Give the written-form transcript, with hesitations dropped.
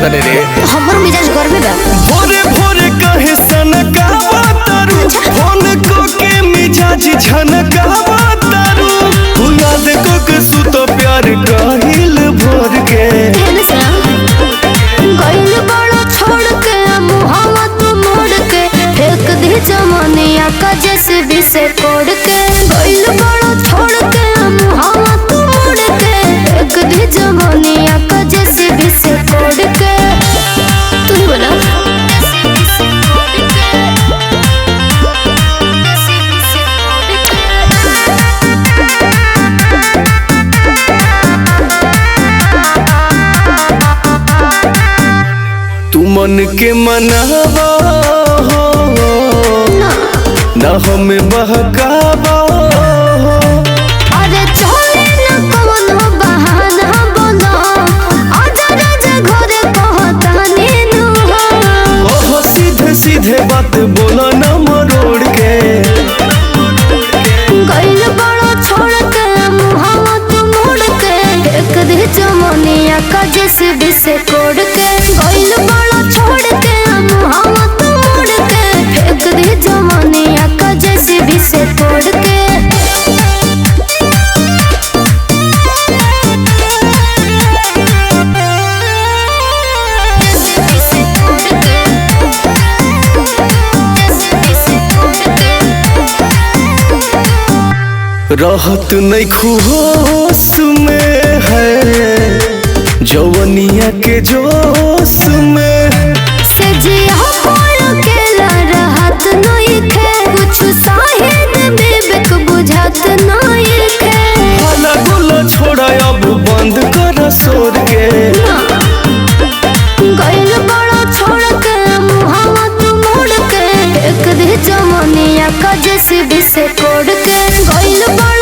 तने रे हमर मिजाज गर्मे बा भोरे भोरे कहे सनकावा तारू फोन को के मिजाज झनकावा तारू तू याद को के सुतो प्यार काहिल भोर के गइल बड़ा छोड़ के मुहावा तू मोड़ के फेंक दे जमानिया का जैसे भी से कोड़ के गइल बड़ा छोड़ के मुहावा तू मोड़ के फेंक दे जमानिया का जैसे भी से कोड़ के तू ही बोला तू मन के मनावा हो ना हमें बहकावा हो अरे चले न कोनो बहाना बोलो आजा राजा घरे पहुंचाने नु ओहो सीधे सीधे बात बोला ना मरोड़ के गइल बड़ा छोड़ के मुहावा तू मोड़ के एक दे जमानिया का जैसे भी से कोड़ के गइल बड़ा छोड़ के मुहावा तू मोड़ के फेंक दे जमानिया का जैसे भी से कोड़ के रहत नहीं खुश में है जवनिया के जोश में से जिया कोल के रहत नहीं थे कुछ साहिद विवेक बुझात नहीं थे हला गुला छोड़ा अब बंद कर सोर के गइल बड़ा छोड़ के मुहावा तू मोड़ के एक दे जमानिया का जैसे भी से कोड़ के गइल बड़ा